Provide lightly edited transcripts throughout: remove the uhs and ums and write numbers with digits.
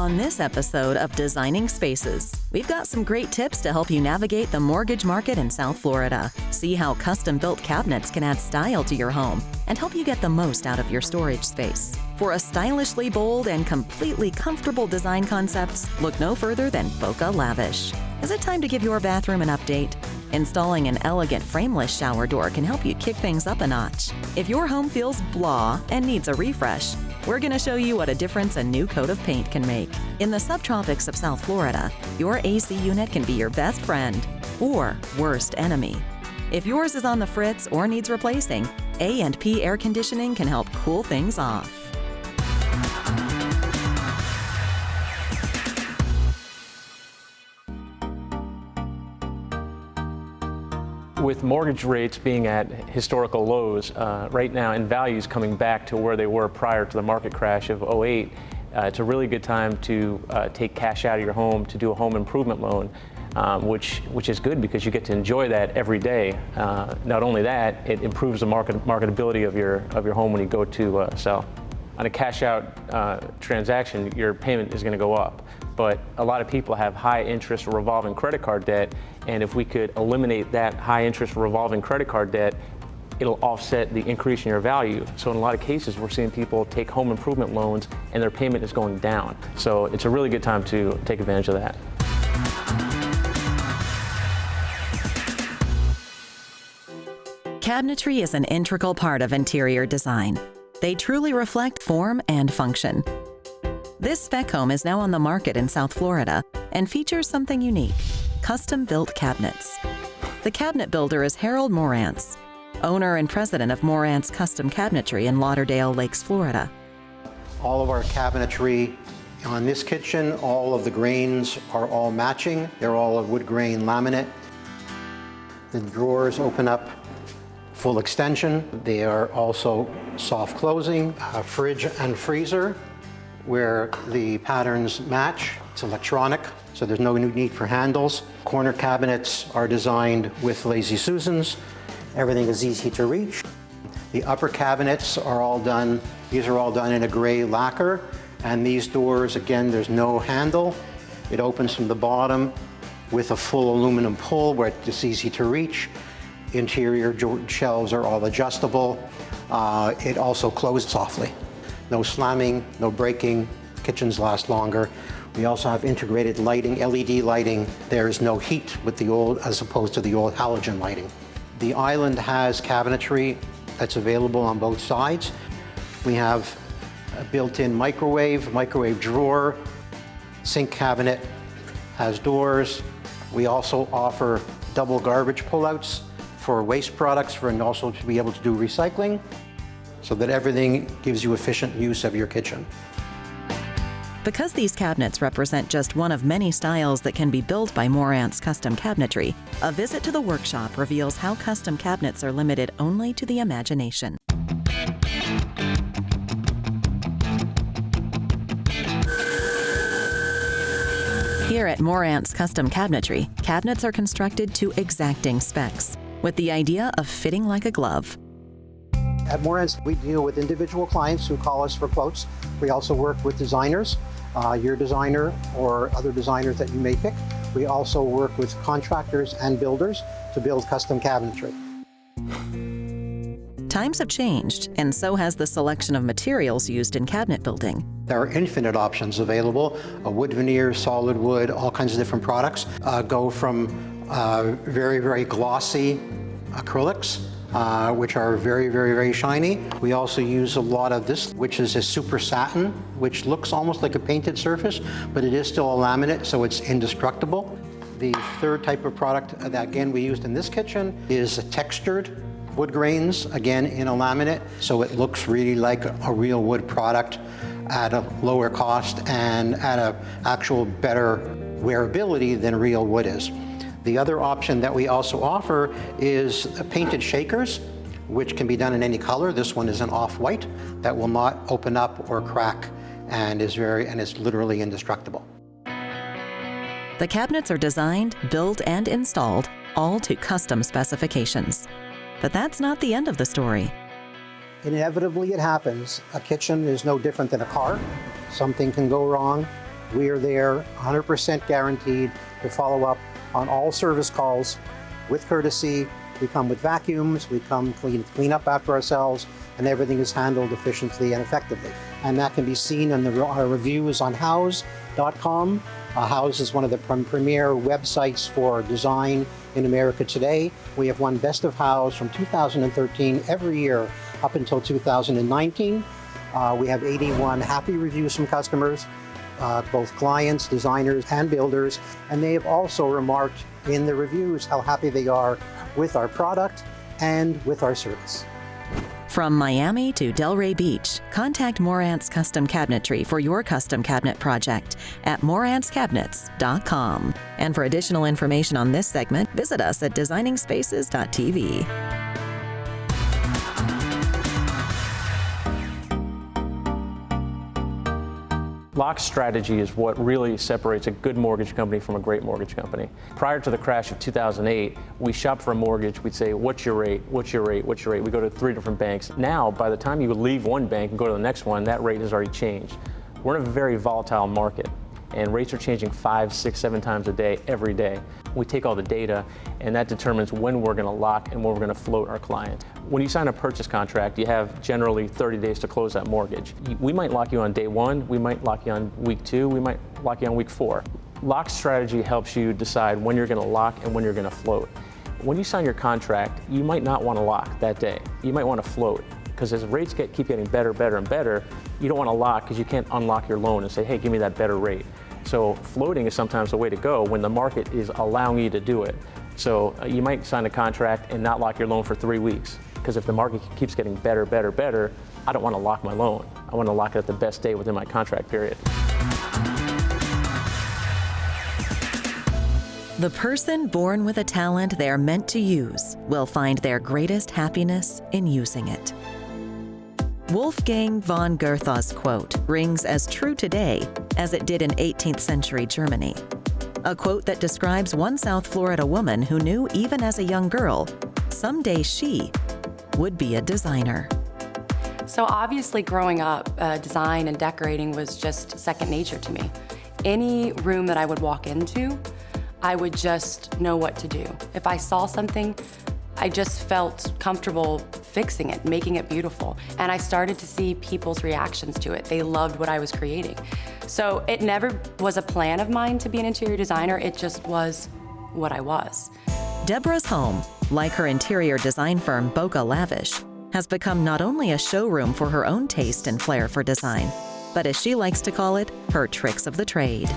On this episode of Designing Spaces, we've got some great tips to help you navigate the mortgage market in South Florida. See how custom-built cabinets can add style to your home and help you get the most out of your storage space. For a stylishly bold and completely comfortable design concepts, look no further than Boca Lavish. Is it time to give your bathroom an update? Installing an elegant frameless shower door can help you kick things up a notch. If your home feels blah and needs a refresh, we're going to show you what a difference a new coat of paint can make. In the subtropics of South Florida, your AC unit can be your best friend or worst enemy. If yours is on the fritz or needs replacing, A&P Air Conditioning can help cool things off. With mortgage rates being at historical lows right now and values coming back to where they were prior to the market crash of '08, it's a really good time to take cash out of your home to do a home improvement loan, which is good because you get to enjoy that every day. Not only that, it improves the marketability of your home when you go to sell. On a cash out transaction, your payment is going to go up. But a lot of people have high interest revolving credit card debt, and if we could eliminate that high interest revolving credit card debt, it'll offset the increase in your value. So in a lot of cases, we're seeing people take home improvement loans and their payment is going down. So it's a really good time to take advantage of that. Cabinetry is an integral part of interior design. They truly reflect form and function. This spec home is now on the market in South Florida and features something unique: custom-built cabinets. The cabinet builder is Harold Morantz, owner and president of Morantz Custom Cabinetry in Lauderdale Lakes, Florida. All of our cabinetry on this kitchen, all of the grains are all matching. They're all of wood grain laminate. The drawers open up full extension. They are also soft closing. A fridge and freezer where the patterns match. It's electronic, so there's no need for handles. Corner cabinets are designed with Lazy Susans. Everything is easy to reach. The upper cabinets are all done, these are all done in a gray lacquer. And these doors, again, there's no handle. It opens from the bottom with a full aluminum pull where it's easy to reach. Interior shelves are all adjustable. It also closes softly. No slamming, no breaking, kitchens last longer. We also have integrated lighting, LED lighting. There is no heat with the old, as opposed to the old halogen lighting. The island has cabinetry that's available on both sides. We have a built-in microwave drawer, sink cabinet, has doors. We also offer double garbage pullouts for waste products and also to be able to do recycling, so that everything gives you efficient use of your kitchen. Because these cabinets represent just one of many styles that can be built by Morantz Custom Cabinetry, a visit to the workshop reveals how custom cabinets are limited only to the imagination. Here at Morantz Custom Cabinetry, cabinets are constructed to exacting specs, with the idea of fitting like a glove. At Morantz, we deal with individual clients who call us for quotes. We also work with designers, your designer or other designers that you may pick. We also work with contractors and builders to build custom cabinetry. Times have changed, and so has the selection of materials used in cabinet building. There are infinite options available: wood veneer, solid wood, all kinds of different products. Go from very, very glossy acrylics, which are very, very, very shiny. We also use a lot of this, which is a super satin, which looks almost like a painted surface, but it is still a laminate, so it's indestructible. The third type of product that, again, we used in this kitchen is a textured wood grains, again, in a laminate, so it looks really like a real wood product at a lower cost and at an actual better wearability than real wood is. The other option that we also offer is painted shakers, which can be done in any color. This one is an off-white that will not open up or crack and is literally indestructible. The cabinets are designed, built, and installed, all to custom specifications. But that's not the end of the story. Inevitably it happens. A kitchen is no different than a car. Something can go wrong. We are there 100% guaranteed to follow up on all service calls with courtesy. We come with vacuums, we come clean up after ourselves, and everything is handled efficiently and effectively. And that can be seen in our reviews on house.com. House is one of the premier websites for design in America today. We have won Best of House from 2013 every year up until 2019. We have 81 happy reviews from customers, both clients, designers, and builders, and they have also remarked in the reviews how happy they are with our product and with our service. From Miami to Delray Beach, contact Morantz Custom Cabinetry for your custom cabinet project at morantzcabinets.com. And for additional information on this segment, visit us at designingspaces.tv. Lock strategy is what really separates a good mortgage company from a great mortgage company. Prior to the crash of 2008, we shopped for a mortgage, we'd say, what's your rate, what's your rate, what's your rate? We go to 3 different banks. Now, by the time you leave one bank and go to the next one, that rate has already changed. We're in a very volatile market, and rates are changing 5, 6, 7 times a day, every day. We take all the data, and that determines when we're gonna lock and when we're gonna float our client. When you sign a purchase contract, you have generally 30 days to close that mortgage. We might lock you on day 1, we might lock you on week 2, we might lock you on week 4. Lock strategy helps you decide when you're gonna lock and when you're gonna float. When you sign your contract, you might not wanna lock that day. You might wanna float, because as rates keep getting better, better, and better, you don't wanna lock because you can't unlock your loan and say, hey, give me that better rate. So floating is sometimes the way to go when the market is allowing you to do it. So you might sign a contract and not lock your loan for 3 weeks, because if the market keeps getting better, better, better, I don't want to lock my loan. I want to lock it at the best day within my contract period. The person born with a talent they are meant to use will find their greatest happiness in using it. Wolfgang von Goethe's quote rings as true today as it did in 18th century Germany. A quote that describes one South Florida woman who knew even as a young girl, someday she would be a designer. So obviously growing up, design and decorating was just second nature to me. Any room that I would walk into, I would just know what to do. If I saw something, I just felt comfortable fixing it, making it beautiful. And I started to see people's reactions to it. They loved what I was creating. So it never was a plan of mine to be an interior designer, it just was what I was. Debra's home, like her interior design firm Boca Lavish, has become not only a showroom for her own taste and flair for design, but as she likes to call it, her tricks of the trade.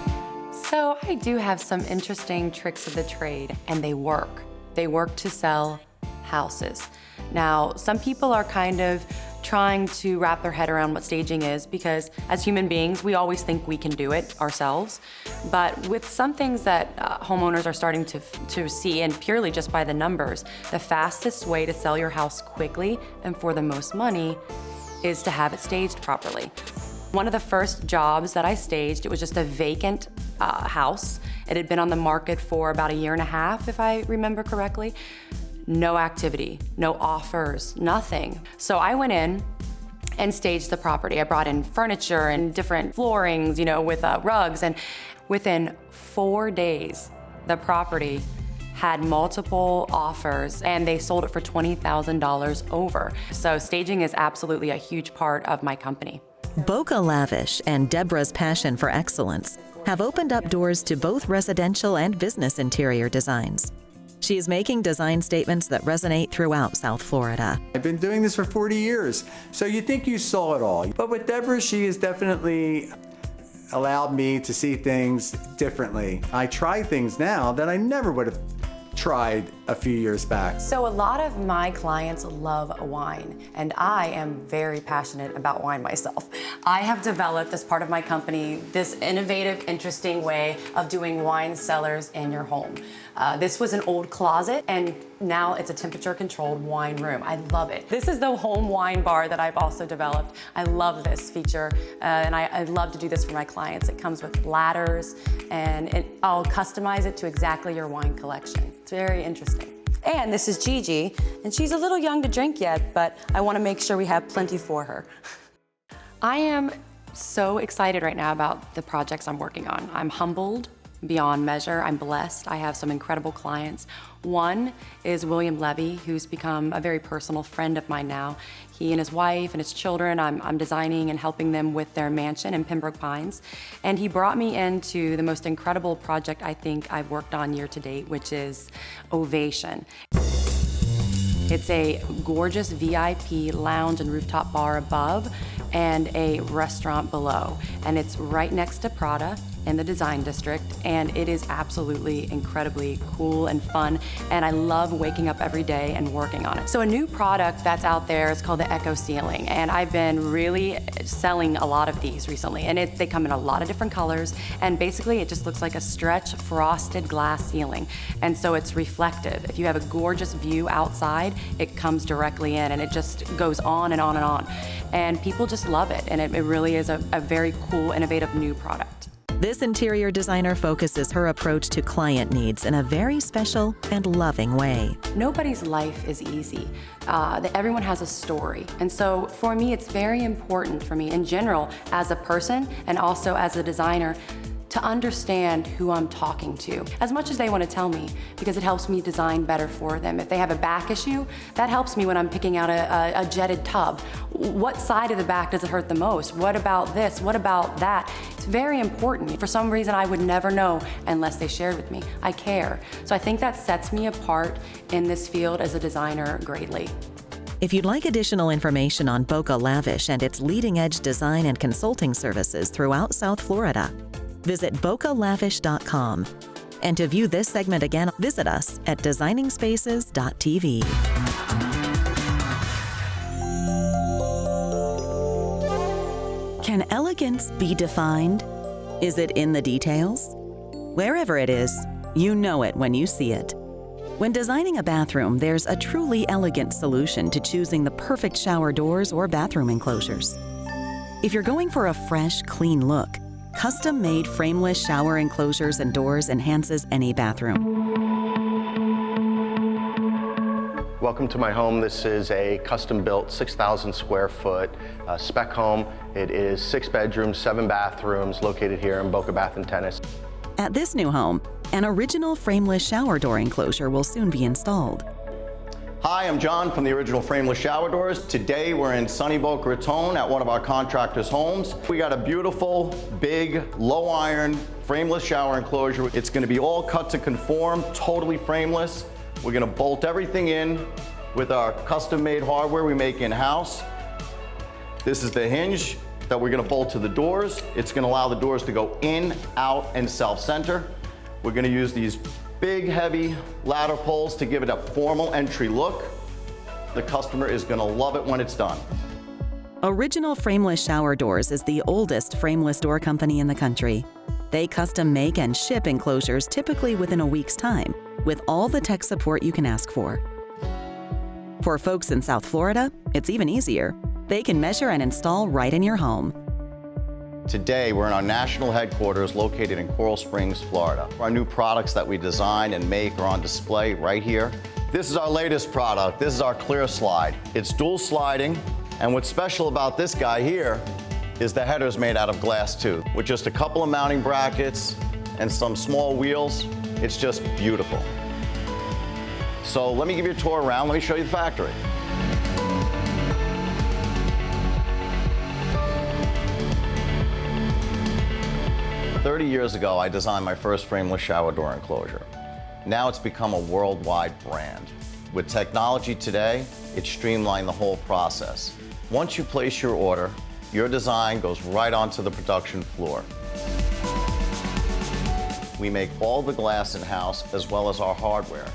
So I do have some interesting tricks of the trade, and they work. They work to sell houses. Now, some people are kind of trying to wrap their head around what staging is, because as human beings, we always think we can do it ourselves. But with some things that homeowners are starting to see, and purely just by the numbers, the fastest way to sell your house quickly and for the most money is to have it staged properly. One of the first jobs that I staged, it was just a vacant house. It had been on the market for about 1.5 years, if I remember correctly. No activity, no offers, nothing. So I went in and staged the property. I brought in furniture and different floorings, with rugs, and within 4 days, the property had multiple offers and they sold it for $20,000 over. So staging is absolutely a huge part of my company. Boca Lavish and Debra's passion for excellence have opened up doors to both residential and business interior designs. She is making design statements that resonate throughout South Florida. I've been doing this for 40 years, so you think you saw it all. But with Debra, she has definitely allowed me to see things differently. I try things now that I never would have tried a few years back. So a lot of my clients love wine, and I am very passionate about wine myself. I have developed, as part of my company, this innovative, interesting way of doing wine cellars in your home. This was an old closet, and now it's a temperature-controlled wine room. I love it. This is the home wine bar that I've also developed. I love this feature, and I love to do this for my clients. It comes with ladders, and I'll customize it to exactly your wine collection. It's very interesting. And this is Gigi, and she's a little young to drink yet, but I want to make sure we have plenty for her. I am so excited right now about the projects I'm working on. I'm humbled beyond measure. I'm blessed. I have some incredible clients. One is William Levy, who's become a very personal friend of mine now. He and his wife and his children, I'm designing and helping them with their mansion in Pembroke Pines. And he brought me into the most incredible project I think I've worked on year to date, which is Ovation. It's a gorgeous VIP lounge and rooftop bar above and a restaurant below. And it's right next to Prada in the design district, and it is absolutely incredibly cool and fun, and I love waking up every day and working on it. So a new product that's out there is called the Echo Ceiling, and I've been really selling a lot of these recently, and they come in a lot of different colors, and basically it just looks like a stretch frosted glass ceiling, and so it's reflective. If you have a gorgeous view outside, it comes directly in, and it just goes on and on and on, and people just love it, and it really is a very cool, innovative new product. This interior designer focuses her approach to client needs in a very special and loving way. Nobody's life is easy. Everyone has a story. And so for me, it's very important for me in general as a person and also as a designer to understand who I'm talking to, as much as they want to tell me, because it helps me design better for them. If they have a back issue, that helps me when I'm picking out a jetted tub. What side of the back does it hurt the most? What about this? What about that? It's very important. For some reason, I would never know unless they shared with me. I care. So I think that sets me apart in this field as a designer greatly. If you'd like additional information on Boca Lavish and its leading-edge design and consulting services throughout South Florida, visit bocalavish.com. And to view this segment again, visit us at designingspaces.tv. Can elegance be defined? Is it in the details? Wherever it is, you know it when you see it. When designing a bathroom, there's a truly elegant solution to choosing the perfect shower doors or bathroom enclosures. If you're going for a fresh, clean look, custom-made frameless shower enclosures and doors enhances any bathroom. Welcome to my home. This is a custom-built 6,000 square foot spec home. It is 6 bedrooms, 7 bathrooms, located here in Boca Bath and Tennis. At this new home, an original frameless shower door enclosure will soon be installed. Hi, I'm John from the original Frameless Shower Doors. Today we're in sunny Boca Raton at one of our contractors' homes. We got a beautiful, big, low iron, frameless shower enclosure. It's gonna be all cut to conform, totally frameless. We're gonna bolt everything in with our custom-made hardware we make in-house. This is the hinge that we're gonna bolt to the doors. It's gonna allow the doors to go in, out, and self-center. We're gonna use these big, heavy ladder poles to give it a formal entry look. The customer is gonna love it when it's done. Original Frameless Shower Doors is the oldest frameless door company in the country. They custom make and ship enclosures typically within a week's time, with all the tech support you can ask for. For folks in South Florida, it's even easier. They can measure and install right in your home. Today, we're in our national headquarters located in Coral Springs, Florida. Our new products that we design and make are on display right here. This is our latest product. This is our clear slide. It's dual sliding, and what's special about this guy here is the header's made out of glass too. With just a couple of mounting brackets and some small wheels, it's just beautiful. So let me give you a tour around. Let me show you the factory. "30 years ago, I designed my first frameless shower door enclosure. Now it's become a worldwide brand. With technology today, it's streamlined the whole process. Once you place your order, your design goes right onto the production floor. We make all the glass in-house as well as our hardware.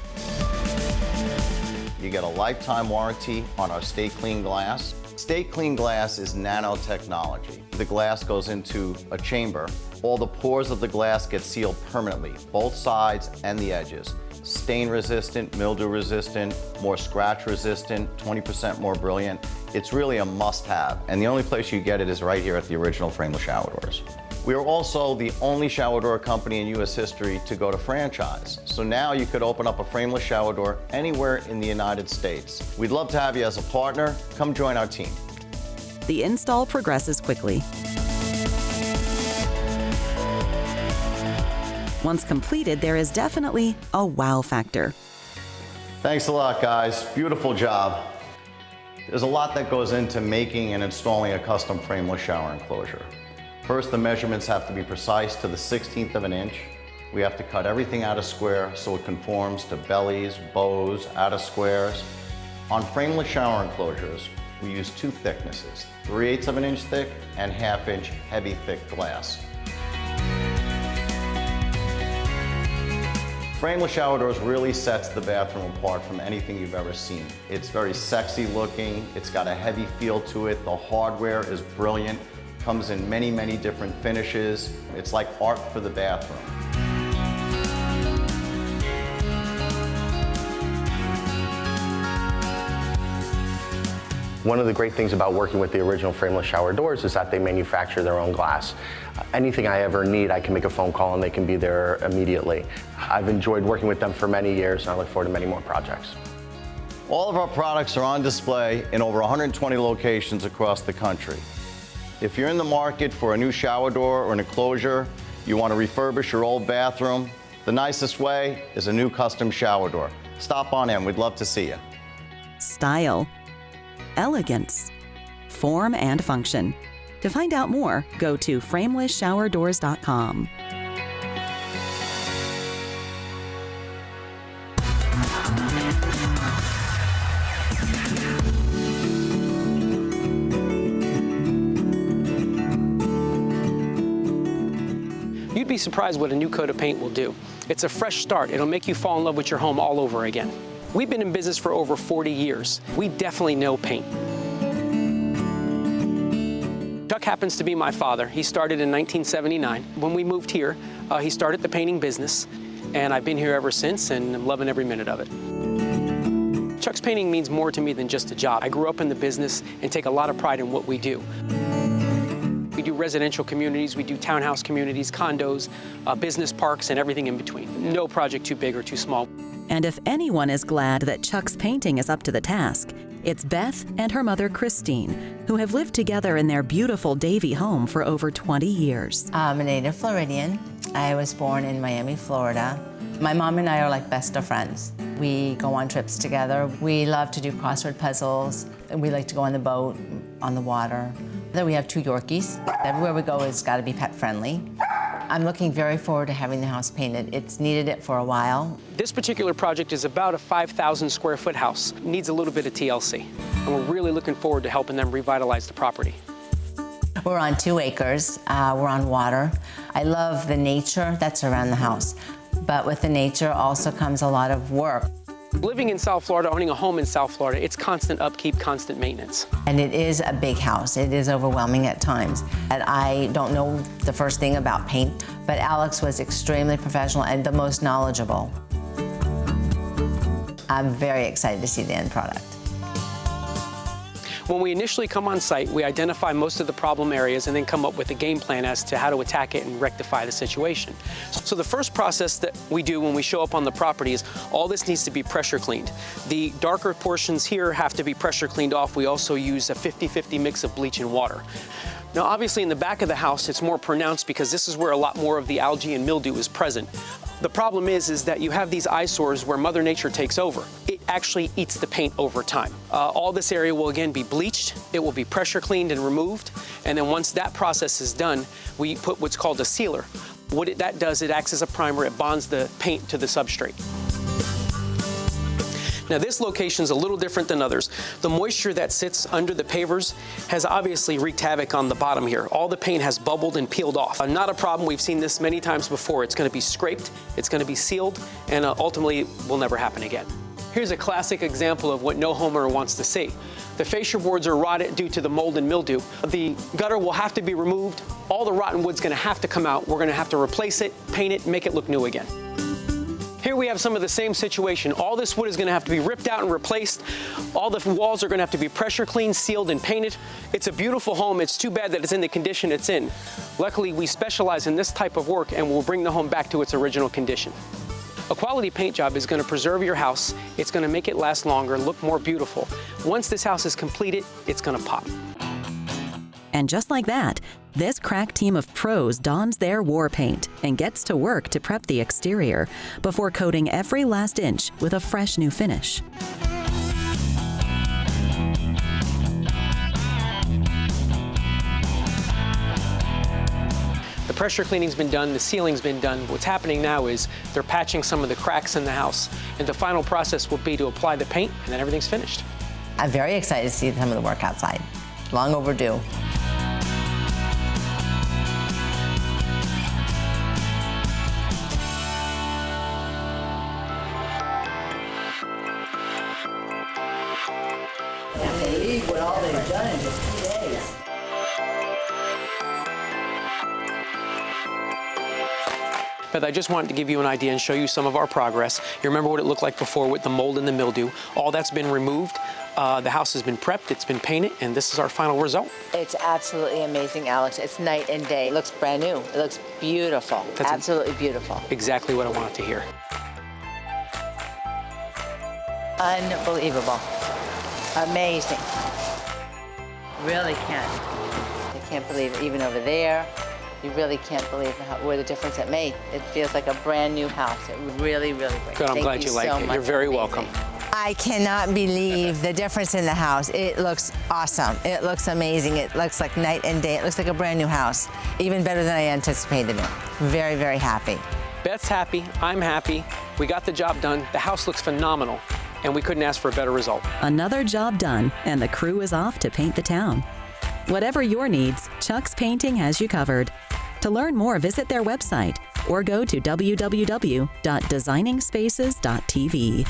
You get a lifetime warranty on our Stay Clean glass. Stay Clean glass is nanotechnology. The glass goes into a chamber. All the pores of the glass get sealed permanently, both sides and the edges. Stain resistant, mildew resistant, more scratch resistant, 20% more brilliant. It's really a must-have, and the only place you get it is right here at the original Frameless Shower Doors. We are also the only shower door company in U.S. history to go to franchise. So now you could open up a frameless shower door anywhere in the United States. We'd love to have you as a partner. Come join our team. The install progresses quickly. Once completed, there is definitely a wow factor. Thanks a lot, guys. Beautiful job. There's a lot that goes into making and installing a custom frameless shower enclosure. First, the measurements have to be precise to the 16th of an inch. We have to cut everything out of square so it conforms to bellies, bows, out of squares. On frameless shower enclosures, we use two thicknesses, 3/8 of an inch thick and 1/2 inch heavy thick glass. Frameless shower doors really sets the bathroom apart from anything you've ever seen. It's very sexy looking, it's got a heavy feel to it, the hardware is brilliant, comes in many, many different finishes. It's like art for the bathroom. One of the great things about working with the original Frameless Shower Doors is that they manufacture their own glass. Anything I ever need, I can make a phone call and they can be there immediately. I've enjoyed working with them for many years and I look forward to many more projects. All of our products are on display in over 120 locations across the country. If you're in the market for a new shower door or an enclosure, you want to refurbish your old bathroom, the nicest way is a new custom shower door. Stop on in, we'd love to see you. Style, elegance, form and function. To find out more, go to framelessshowerdoors.com. You'd be surprised what a new coat of paint will do. It's a fresh start. It'll make you fall in love with your home all over again. We've been in business for over 40 years. We definitely know paint. Chuck happens to be my father. He started in 1979. When we moved here, he started the painting business, and I've been here ever since, and I'm loving every minute of it. Chuck's painting means more to me than just a job. I grew up in the business and take a lot of pride in what we do. We do residential communities, we do townhouse communities, condos, business parks, and everything in between. No project too big or too small. And if anyone is glad that Chuck's painting is up to the task, it's Beth and her mother, Christine, who have lived together in their beautiful Davie home for over 20 years. I'm a native Floridian. I was born in Miami, Florida. My mom and I are like best of friends. We go on trips together. We love to do crossword puzzles. And we like to go on the boat, on the water. Then we have 2 Yorkies. Everywhere we go has got to be pet friendly. I'm looking very forward to having the house painted. It's needed it for a while. This particular project is about a 5,000 square foot house. It needs a little bit of TLC. And we're really looking forward to helping them revitalize the property. We're on 2 acres. We're on water. I love the nature that's around the house. But with the nature also comes a lot of work. Living in South Florida, owning a home in South Florida, it's constant upkeep, constant maintenance. And it is a big house. It is overwhelming at times. And I don't know the first thing about paint, but Alex was extremely professional and the most knowledgeable. I'm very excited to see the end product. When we initially come on site, we identify most of the problem areas and then come up with a game plan as to how to attack it and rectify the situation. So the first process that we do when we show up on the property is all this needs to be pressure cleaned. The darker portions here have to be pressure cleaned off. We also use a 50-50 mix of bleach and water. Now, obviously, in the back of the house, it's more pronounced because this is where a lot more of the algae and mildew is present. The problem is that you have these eyesores where Mother Nature takes over. It actually eats the paint over time. All this area will again be bleached. It will be pressure cleaned and removed. And then once that process is done, we put what's called a sealer. What that does, it acts as a primer. It bonds the paint to the substrate. Now, this location is a little different than others. The moisture that sits under the pavers has obviously wreaked havoc on the bottom here. All the paint has bubbled and peeled off. Not a problem. We've seen this many times before. It's going to be scraped, it's going to be sealed, and ultimately will never happen again. Here's a classic example of what no homeowner wants to see. The fascia boards are rotted due to the mold and mildew. The gutter will have to be removed. All the rotten wood's going to have to come out. We're going to have to replace it, paint it, make it look new again. Here we have some of the same situation. All this wood is going to have to be ripped out and replaced. All the walls are going to have to be pressure cleaned, sealed, and painted. It's a beautiful home. It's too bad that it's in the condition it's in. Luckily, we specialize in this type of work and we'll bring the home back to its original condition. A quality paint job is going to preserve your house. It's going to make it last longer, look more beautiful. Once this house is completed, it's going to pop. And just like that, this crack team of pros dons their war paint and gets to work to prep the exterior before coating every last inch with a fresh new finish. The pressure cleaning's been done, the sealing's been done. What's happening now is they're patching some of the cracks in the house. And the final process will be to apply the paint, and then everything's finished. I'm very excited to see some of the work outside. Long overdue. Can't believe what all they've done in just 2 days. Beth, I just wanted to give you an idea and show you some of our progress. You remember what it looked like before with the mold and the mildew. All that's been removed. The house has been prepped, it's been painted, and this is our final result. It's absolutely amazing, Alex. It's night and day. It looks brand new. It looks beautiful. That's absolutely beautiful. Exactly what I wanted to hear. Unbelievable. Amazing. Really can't. I can't believe it. Even over there, you really can't believe where the difference it made. It feels like a brand new house. It really, really great. Good, I'm glad you like it. You're very welcome. I cannot believe the difference in the house. It looks awesome. It looks amazing. It looks like night and day. It looks like a brand new house. Even better than I anticipated it. Very, very happy. Beth's happy, I'm happy. We got the job done. The house looks phenomenal, and we couldn't ask for a better result. Another job done, and the crew is off to paint the town. Whatever your needs, Chuck's Painting has you covered. To learn more, visit their website or go to www.designingspaces.tv.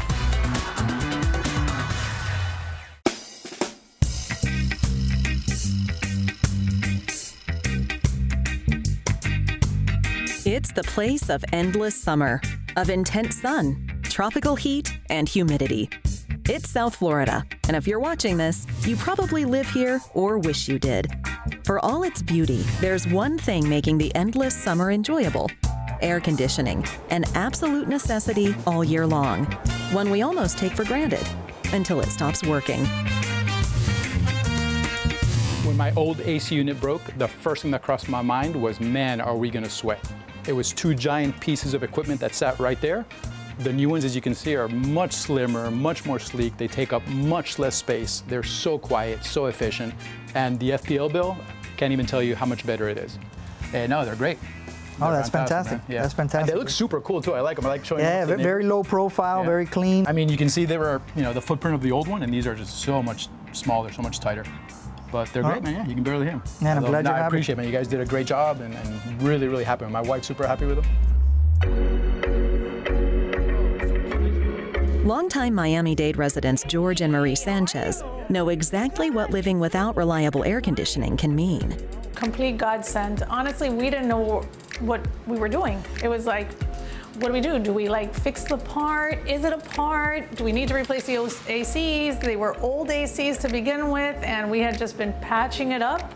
It's the place of endless summer, of intense sun, tropical heat, and humidity. It's South Florida, and if you're watching this, you probably live here or wish you did. For all its beauty, there's one thing making the endless summer enjoyable: air conditioning, an absolute necessity all year long, one we almost take for granted until it stops working. When my old AC unit broke, the first thing that crossed my mind was, man, are we gonna sweat? It was 2 giant pieces of equipment that sat right there. The new ones, as you can see, are much slimmer, much more sleek. They take up much less space. They're so quiet, so efficient. And the FPL bill, can't even tell you how much better it is. And no, they're great. Oh, that's fantastic. Yeah. That's fantastic. And they look super cool too. I like them. I like showing them. Yeah, very low profile, very clean. I mean, you can see they were, the footprint of the old one, and these are just so much smaller, so much tighter. But they're great, man. Yeah, you can barely hear them. Man, I'm glad you're happy. I appreciate it, man. You guys did a great job, and really, really happy. My wife's super happy with them. Longtime Miami-Dade residents George and Marie Sanchez know exactly what living without reliable air conditioning can mean. Complete godsend. Honestly, we didn't know what we were doing. It was like, what do we do? Do we fix the part? Is it a part? Do we need to replace the ACs? They were old ACs to begin with, and we had just been patching it up.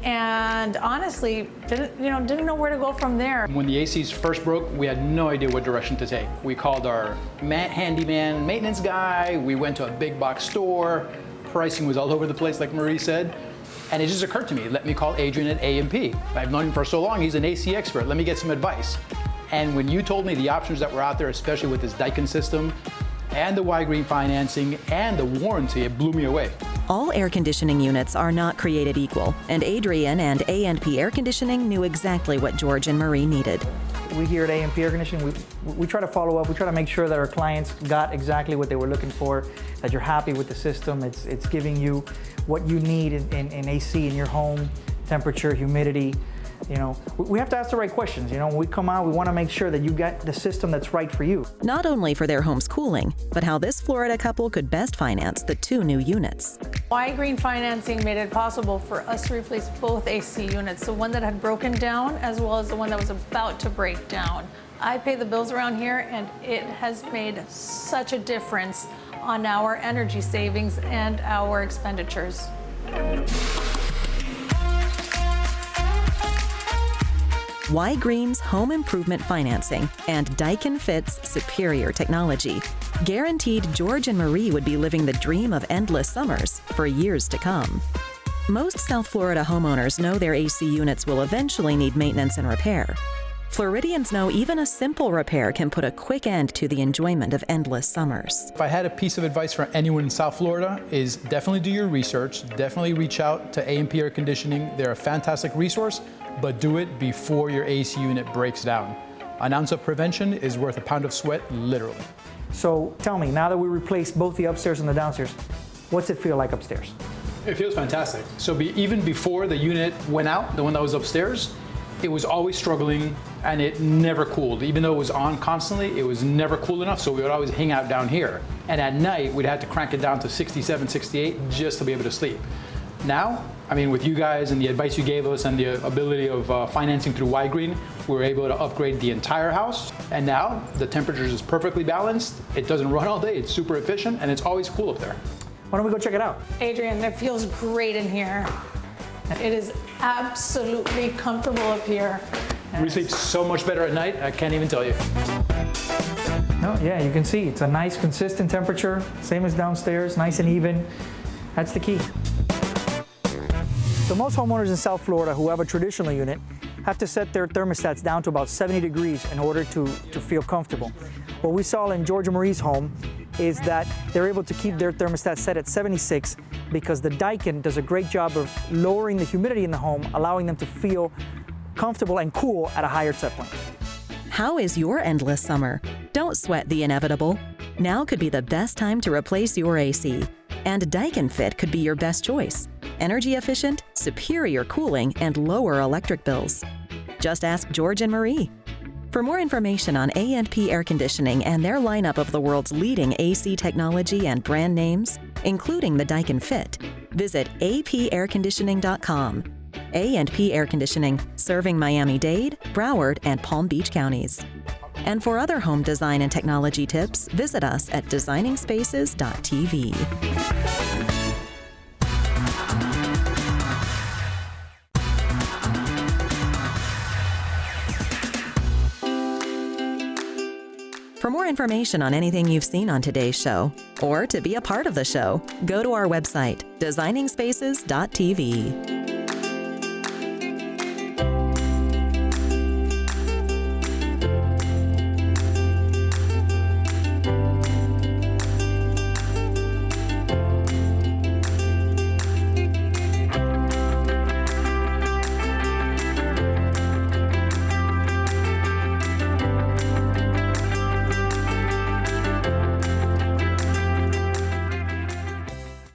And honestly, didn't know where to go from there. When the ACs first broke, we had no idea what direction to take. We called our handyman maintenance guy. We went to a big box store. Pricing was all over the place, like Marie said. And it just occurred to me, let me call Adrian at A&P. I've known him for so long, he's an AC expert. Let me get some advice. And when you told me the options that were out there, especially with this decadent system, and the Y-Green financing, and the warranty, it blew me away. All air conditioning units are not created equal, and Adrian and A&P Air Conditioning knew exactly what George and Marie needed. We here at A&P Air Conditioning, we try to follow up. We try to make sure that our clients got exactly what they were looking for, that you're happy with the system. It's giving you what you need in AC in your home, temperature, humidity. We have to ask the right questions. When we come out, we want to make sure that you get the system that's right for you. Not only for their home's cooling, but how this Florida couple could best finance the 2 new units. Y-Green financing made it possible for us to replace both AC units, the one that had broken down as well as the one that was about to break down. I pay the bills around here, and it has made such a difference on our energy savings and our expenditures. Y-Green's home improvement financing and Daikin Fit's superior technology guaranteed George and Marie would be living the dream of endless summers for years to come. Most South Florida homeowners know their AC units will eventually need maintenance and repair. Floridians know even a simple repair can put a quick end to the enjoyment of endless summers. If I had a piece of advice for anyone in South Florida is definitely do your research, definitely reach out to A&P Air Conditioning. They're a fantastic resource, but do it before your AC unit breaks down. An ounce of prevention is worth a pound of sweat, literally. So tell me, now that we replaced both the upstairs and the downstairs, what's it feel like upstairs? It feels fantastic. So even before the unit went out, the one that was upstairs, it was always struggling and it never cooled. Even though it was on constantly, it was never cool enough, so we would always hang out down here. And at night, we'd have to crank it down to 67, 68 just to be able to sleep. Now, I mean, with you guys and the advice you gave us and the ability of financing through Y-Green, we were able to upgrade the entire house. And now the temperature is perfectly balanced. It doesn't run all day, it's super efficient, and it's always cool up there. Why don't we go check it out? Adrian, it feels great in here. It is absolutely comfortable up here. We sleep so much better at night, I can't even tell you. No, yeah, you can see it's a nice consistent temperature, same as downstairs, nice and even. That's the key. So most homeowners in South Florida who have a traditional unit have to set their thermostats down to about 70 degrees in order to feel comfortable. What we saw in George and Marie's home is that they're able to keep their thermostat set at 76 because the Daikin does a great job of lowering the humidity in the home, allowing them to feel comfortable and cool at a higher set point. How is your endless summer? Don't sweat the inevitable. Now could be the best time to replace your AC. And Daikin Fit could be your best choice. Energy efficient, superior cooling, and lower electric bills. Just ask George and Marie. For more information on A&P Air Conditioning and their lineup of the world's leading AC technology and brand names, including the Daikin Fit, visit apairconditioning.com. A&P Air Conditioning, serving Miami-Dade, Broward, and Palm Beach counties. And for other home design and technology tips, visit us at designingspaces.tv. For more information on anything you've seen on today's show, or to be a part of the show, go to our website, designingspaces.tv.